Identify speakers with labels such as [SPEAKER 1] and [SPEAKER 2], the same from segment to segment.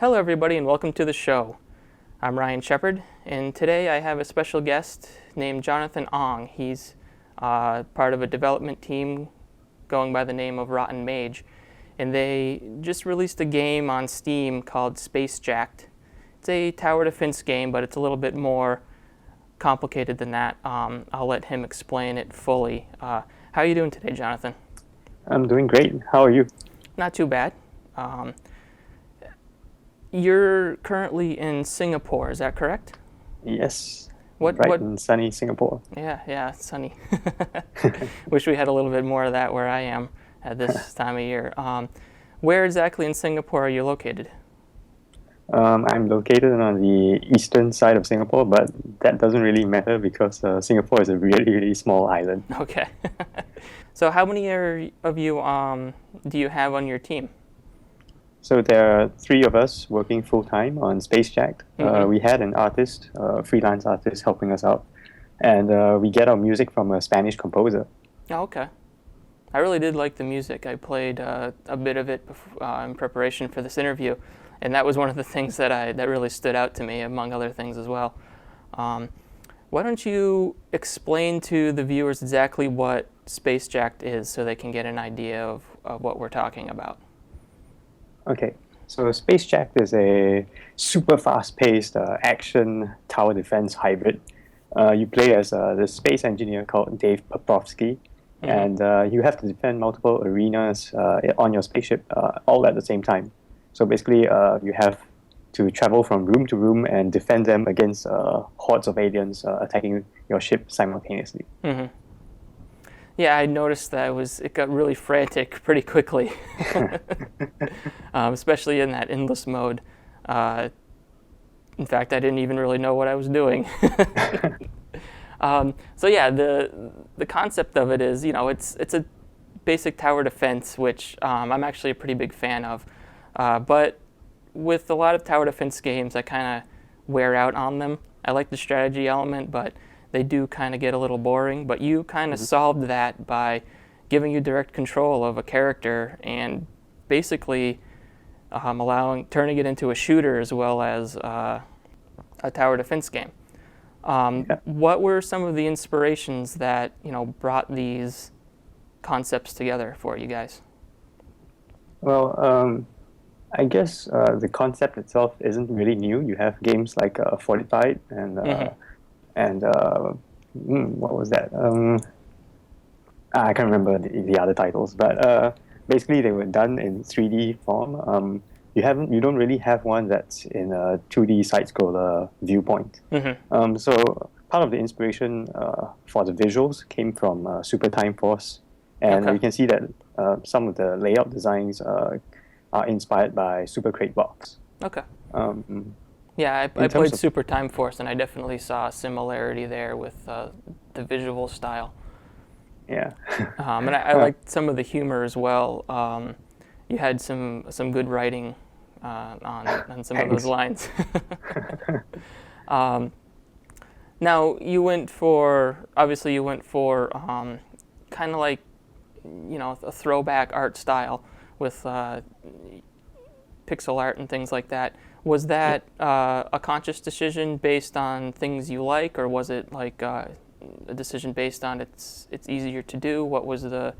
[SPEAKER 1] Hello, everybody, and welcome to the show. I'm Ryan Shepard, and today I have a special guest named Jonathan Ong. He's part of a development team going by the name of Rotten Mage, and they just released a game on Steam called Spacejacked. It's a tower defense game, but it's a little bit more complicated than that. I'll let him explain it fully. How are you doing today, Jonathan?
[SPEAKER 2] I'm doing great. How are you?
[SPEAKER 1] Not too bad. You're currently in Singapore, is that correct?
[SPEAKER 2] Yes,
[SPEAKER 1] What?
[SPEAKER 2] bright and sunny Singapore.
[SPEAKER 1] Yeah, it's sunny. Wish we had a little bit more of that where I am at this time of year. Where exactly in Singapore are you located?
[SPEAKER 2] I'm located on the eastern side of Singapore, but that doesn't really matter because Singapore is a really, really small island.
[SPEAKER 1] Okay. So how many of you do you have on your team?
[SPEAKER 2] So there are three of us working full-time on Spacejacked. We had an artist, a freelance artist, helping us out, and we get our music from a Spanish composer.
[SPEAKER 1] Oh, okay. I really did like the music. I played a bit of it in preparation for this interview, and that was one of the things that really stood out to me, among other things as well. Why don't you explain to the viewers exactly what Spacejacked is so they can get an idea of what we're talking about?
[SPEAKER 2] Okay, so Spacejacked is a super fast-paced action tower defense hybrid. You play as this space engineer called Dave Popovsky, and you have to defend multiple arenas on your spaceship all at the same time. So basically, you have to travel from room to room and defend them against hordes of aliens attacking your ship simultaneously.
[SPEAKER 1] Mm-hmm. Yeah, I noticed that it got really frantic pretty quickly, especially in that endless mode. In fact, I didn't even really know what I was doing. So yeah, the concept of it is, it's a basic tower defense, which I'm actually a pretty big fan of. But with a lot of tower defense games, I kind of wear out on them. I like the strategy element, but they do kind of get a little boring. But you kind of solved that by giving you direct control of a character and basically turning it into a shooter as well as a tower defense game. What were some of the inspirations that brought these concepts together for you guys?
[SPEAKER 2] Well, I guess the concept itself isn't really new. You have games like Fortified and what was that? I can't remember the other titles, but basically they were done in 3D form. You don't really have one that's in a 2D side-scroller viewpoint. So part of the inspiration for the visuals came from Super Time Force, and we can see that some of the layout designs are inspired by Super Crate Box.
[SPEAKER 1] Okay. Yeah, I played Super Time Force, and I definitely saw a similarity there with the visual style.
[SPEAKER 2] Yeah.
[SPEAKER 1] And I liked some of the humor as well. You had some good writing on some of those lines. Now you went for kind of like a throwback art style with pixel art and things like that. Was that a conscious decision based on things you like, or was it like a decision based on it's easier to do? What was the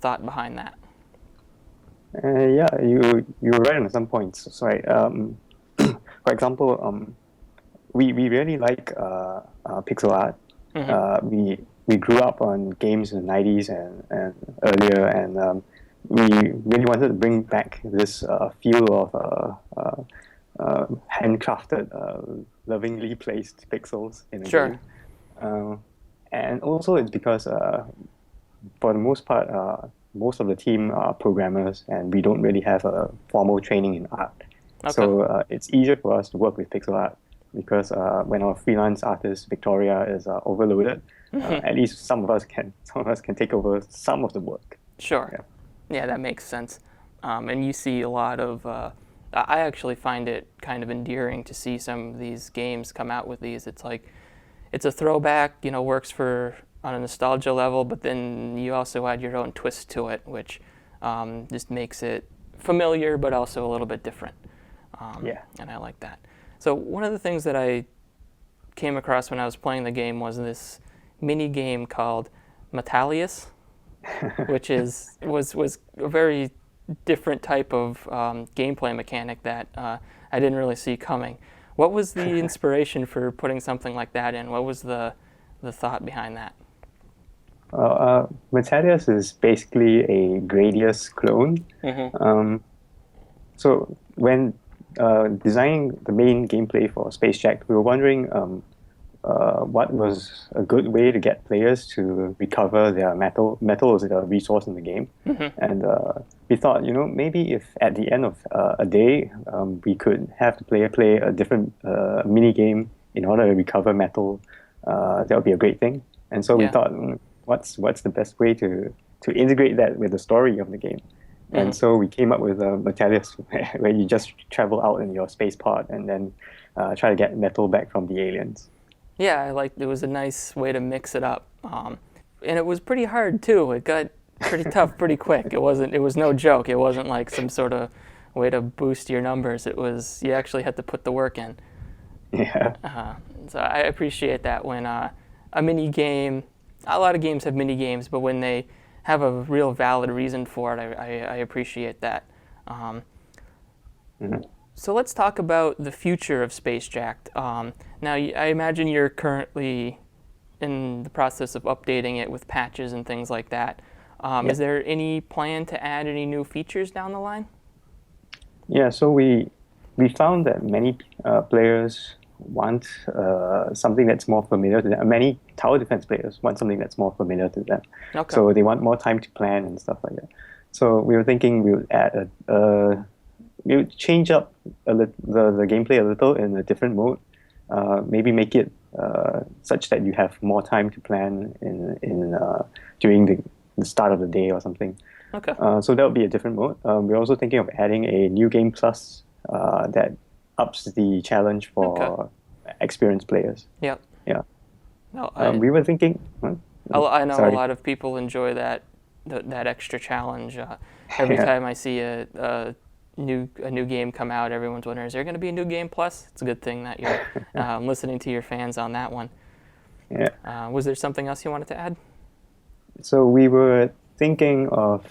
[SPEAKER 1] thought behind that?
[SPEAKER 2] Yeah, you were right on some points. Sorry. For example, we really like pixel art. We grew up on games in the 90s and earlier, and we really wanted to bring back this feel of handcrafted, lovingly placed pixels in a game. And also it's because for the most part, most of the team are programmers, and we don't really have a formal training in art. So it's easier for us to work with pixel art because when our freelance artist Victoria is overloaded, at least some of us can take over some of the work.
[SPEAKER 1] Sure. Yeah, that makes sense. And you see a lot of. I actually find it kind of endearing to see some of these games come out with these. It's like it's a throwback, works for on a nostalgia level, but then you also add your own twist to it, which just makes it familiar but also a little bit different.
[SPEAKER 2] Yeah.
[SPEAKER 1] And I like that. So one of the things that I came across when I was playing the game was this mini game called Metalius, which was a very different type of gameplay mechanic that I didn't really see coming. What was the inspiration for putting something like that in? What was the thought behind that?
[SPEAKER 2] Metalius is basically a Gradius clone. So when designing the main gameplay for Spacejacked, we were wondering what was a good way to get players to recover their metal. Metal is a resource in the game, and we thought, maybe if at the end of a day we could have the player play a different mini game in order to recover metal, that would be a great thing. And so we thought, what's the best way to integrate that with the story of the game? And so we came up with Metalius, where you just travel out in your space pod and then try to get metal back from the aliens.
[SPEAKER 1] Yeah, I liked it. Was a nice way to mix it up, and it was pretty hard too. It got pretty tough pretty quick. It was no joke. It wasn't like some sort of way to boost your numbers. It was, you actually had to put the work in.
[SPEAKER 2] Yeah.
[SPEAKER 1] So I appreciate that when a mini game. A lot of games have mini games, but when they have a real valid reason for it, I appreciate that. So let's talk about the future of Spacejacked. Now, I imagine you're currently in the process of updating it with patches and things like that. Is there any plan to add any new features down the line?
[SPEAKER 2] Yeah, so we found that many players want something that's more familiar to them. Many tower defense players want something that's more familiar to them.
[SPEAKER 1] Okay.
[SPEAKER 2] So they want more time to plan and stuff like that. So we were thinking we would add we would change up the gameplay a little in a different mode. Maybe make it such that you have more time to plan in during the start of the day or something.
[SPEAKER 1] Okay.
[SPEAKER 2] So that would be a different mode. We're also thinking of adding a new game plus that ups the challenge for experienced players.
[SPEAKER 1] Yep.
[SPEAKER 2] Yeah.
[SPEAKER 1] No,
[SPEAKER 2] We were thinking.
[SPEAKER 1] I know
[SPEAKER 2] Sorry.
[SPEAKER 1] a lot of people enjoy that extra challenge. Every time I see a new game come out, everyone's wondering, is there going to be a new game plus? It's a good thing that you're listening to your fans on that one.
[SPEAKER 2] Yeah.
[SPEAKER 1] Was there something else you wanted to add?
[SPEAKER 2] So we were thinking of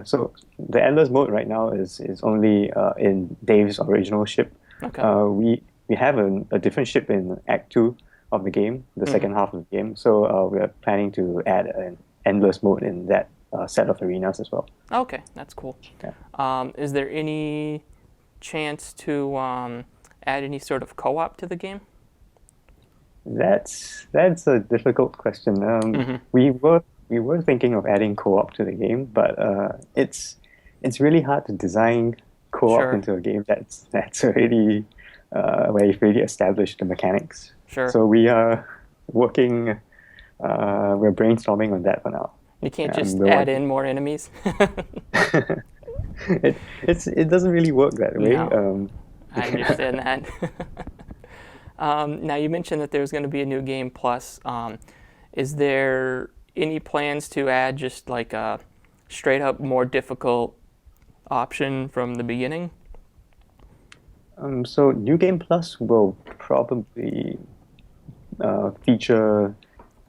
[SPEAKER 2] so the endless mode right now is only in Dave's original ship.
[SPEAKER 1] Okay.
[SPEAKER 2] We have a different ship in Act 2 of the game, the second half of the game. So we are planning to add an endless mode in that set of arenas as well.
[SPEAKER 1] Okay, that's cool.
[SPEAKER 2] Yeah.
[SPEAKER 1] Is there any chance to add any sort of co-op to the game?
[SPEAKER 2] That's a difficult question. We were thinking of adding co-op to the game, but it's really hard to design co-op into a game that's already where you've already established the mechanics.
[SPEAKER 1] Sure.
[SPEAKER 2] So we are working. We're brainstorming on that for now.
[SPEAKER 1] You can't just add in more enemies.
[SPEAKER 2] It doesn't really work that way.
[SPEAKER 1] No, I understand that. Now you mentioned that there's going to be a new game plus. Is there any plans to add just like a straight up more difficult option from the beginning?
[SPEAKER 2] So New Game Plus will probably feature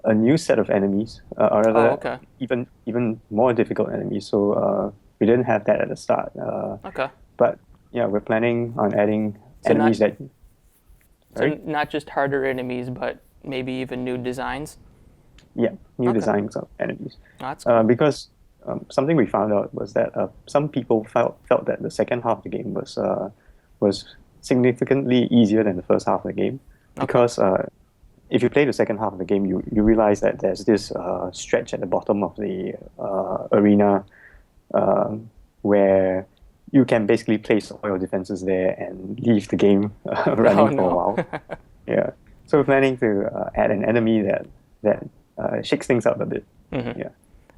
[SPEAKER 2] a new set of enemies, or rather, even more difficult enemies. So we didn't have that at the start. But yeah, we're planning on adding enemies that.
[SPEAKER 1] So not just harder enemies, but maybe even new designs.
[SPEAKER 2] Yeah, new designs of enemies.
[SPEAKER 1] That's cool.
[SPEAKER 2] Because something we found out was that some people felt that the second half of the game was significantly easier than the first half of the game. Because if you play the second half of the game, you realize that there's this stretch at the bottom of the arena where you can basically place all your defenses there and leave the game running for a while. Yeah. So we're planning to add an enemy that shakes things up a bit. Yeah.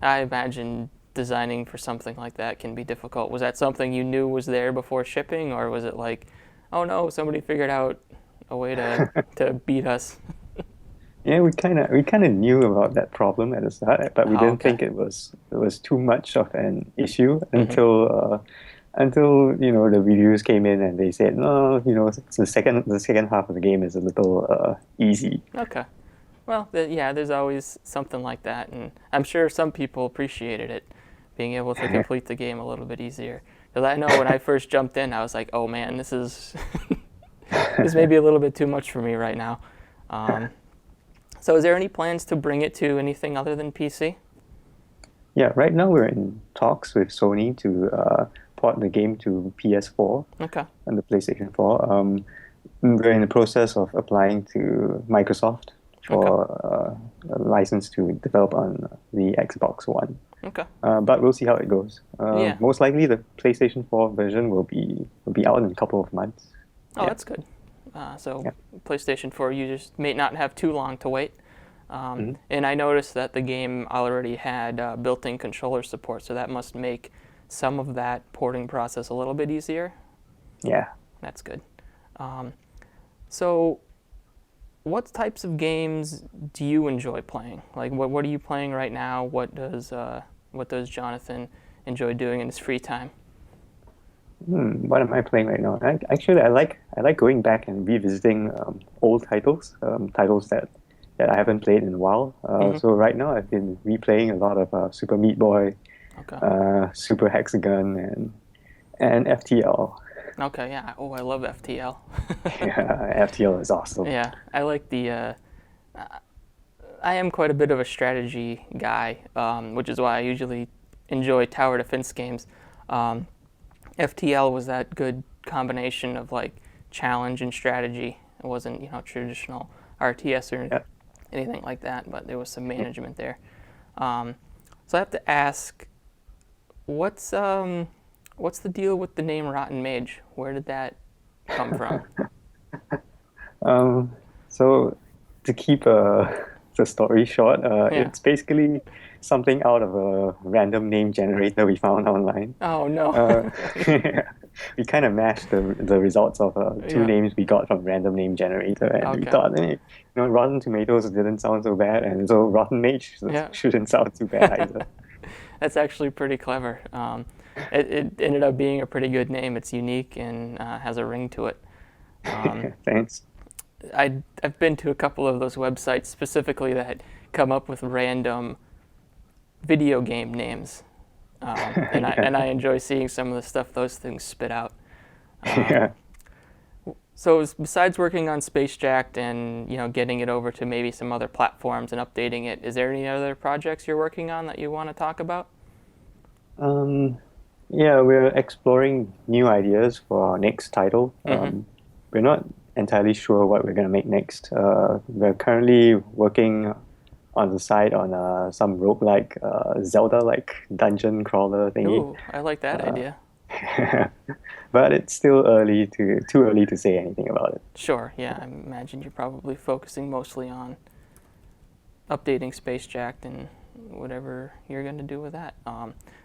[SPEAKER 1] I imagine designing for something like that can be difficult. Was that something you knew was there before shipping, or was it like, oh no, somebody figured out a way to beat us?
[SPEAKER 2] Yeah, we kind of knew about that problem at the start, but we didn't think it was too much of an issue until until the reviews came in and they said, no, it's the second half of the game is a little easy.
[SPEAKER 1] Okay. Well, yeah, there's always something like that, and I'm sure some people appreciated it, being able to complete the game a little bit easier. Because I know when I first jumped in, I was like, oh man, this is this may be a little bit too much for me right now. So is there any plans to bring it to anything other than PC?
[SPEAKER 2] Yeah, right now we're in talks with Sony to port the game to PS4
[SPEAKER 1] Okay.
[SPEAKER 2] and the PlayStation 4. We're in the process of applying to Microsoft for a license to develop on the Xbox One.
[SPEAKER 1] Okay.
[SPEAKER 2] But we'll see how it goes.
[SPEAKER 1] Yeah.
[SPEAKER 2] Most likely, the PlayStation 4 version will be out in a couple of months.
[SPEAKER 1] Oh, that's good. So PlayStation 4 users may not have too long to wait. And I noticed that the game already had built-in controller support, so that must make some of that porting process a little bit easier.
[SPEAKER 2] Yeah.
[SPEAKER 1] That's good. So what types of games do you enjoy playing? Like, what are you playing right now? What does Jonathan enjoy doing in his free time?
[SPEAKER 2] What am I playing right now? Actually, I like going back and revisiting old titles, titles that I haven't played in a while. So right now, I've been replaying a lot of Super Meat Boy, Super Hexagon, and FTL.
[SPEAKER 1] Okay, yeah. Oh, I love FTL.
[SPEAKER 2] Yeah, FTL is awesome.
[SPEAKER 1] Yeah, I like the. I am quite a bit of a strategy guy, which is why I usually enjoy tower defense games. FTL was that good combination of like challenge and strategy. It wasn't traditional RTS or anything like that, but there was some management there. So I have to ask, what's the deal with the name Rotten Mage? Where did that come from?
[SPEAKER 2] So to keep the story short, it's basically something out of a random name generator we found online.
[SPEAKER 1] Oh no!
[SPEAKER 2] We kind of mashed the results of two names we got from random name generator, and we thought, Rotten Tomatoes didn't sound so bad, and so Rotten Mage shouldn't sound too bad either.
[SPEAKER 1] That's actually pretty clever. It ended up being a pretty good name. It's unique and has a ring to it.
[SPEAKER 2] Thanks.
[SPEAKER 1] I've been to a couple of those websites specifically that come up with random video game names, and I enjoy seeing some of the stuff those things spit out. So besides working on Spacejacked and getting it over to maybe some other platforms and updating it, is there any other projects you're working on that you want to talk about?
[SPEAKER 2] Yeah, we're exploring new ideas for our next title. We're not entirely sure what we're going to make next. We're currently working on the side on some roguelike, Zelda-like dungeon crawler thingy.
[SPEAKER 1] Ooh, I like that idea.
[SPEAKER 2] But it's still too early to say anything about it.
[SPEAKER 1] Sure, yeah. I imagine you're probably focusing mostly on updating Spacejacked and whatever you're going to do with that.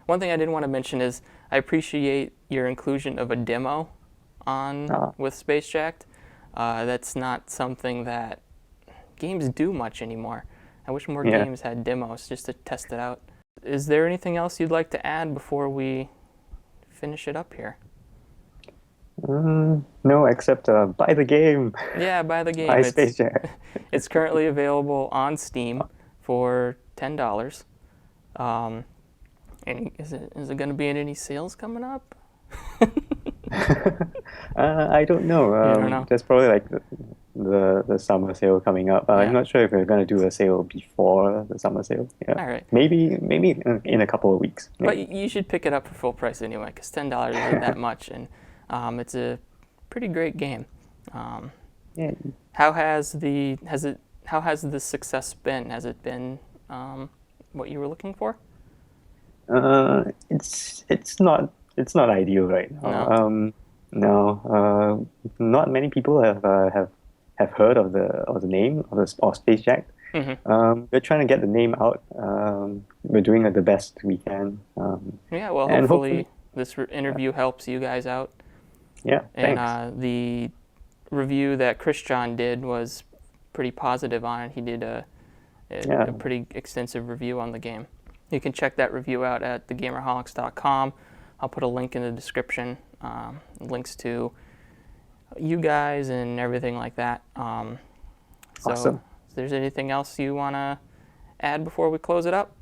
[SPEAKER 1] One thing I did want to mention is I appreciate your inclusion of a demo with Spacejacked. That's not something that games do much anymore. I wish more games had demos just to test it out. Is there anything else you'd like to add before we finish it up here?
[SPEAKER 2] No, except buy the game.
[SPEAKER 1] Yeah, buy the game.
[SPEAKER 2] Buy Spacejacked.
[SPEAKER 1] It's currently available on Steam for $10. And is it going to be in any sales coming up?
[SPEAKER 2] I don't know.
[SPEAKER 1] You don't know?
[SPEAKER 2] There's probably like the summer sale coming up. I'm not sure if we're going to do a sale before the summer sale. Yeah.
[SPEAKER 1] All right.
[SPEAKER 2] Maybe in a couple of weeks.
[SPEAKER 1] But you should pick it up for full price anyway, because $10 isn't that much, and it's a pretty great game. How has the success been? Has it been what you were looking for?
[SPEAKER 2] It's not ideal right now. No, not many people have heard of the name of Spacejacked. We're trying to get the name out. We're doing the best we can.
[SPEAKER 1] Well, hopefully this interview helps you guys out.
[SPEAKER 2] Yeah, thanks.
[SPEAKER 1] And the review that Christian did was pretty positive on it. He did a pretty extensive review on the game. You can check that review out at thegamerholics.com. I'll put a link in the description, links to you guys and everything like that. So
[SPEAKER 2] Awesome.
[SPEAKER 1] if there's anything else you want to add before we close it up?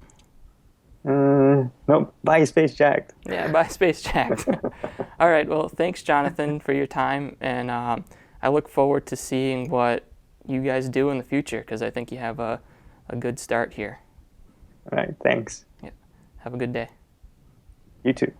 [SPEAKER 2] Nope. Bye, Spacejacked.
[SPEAKER 1] Yeah, bye, Spacejacked. All right, well, thanks, Jonathan, for your time, and I look forward to seeing what you guys do in the future, because I think you have a good start here.
[SPEAKER 2] All right, thanks.
[SPEAKER 1] Yeah. Have a good day.
[SPEAKER 2] You too.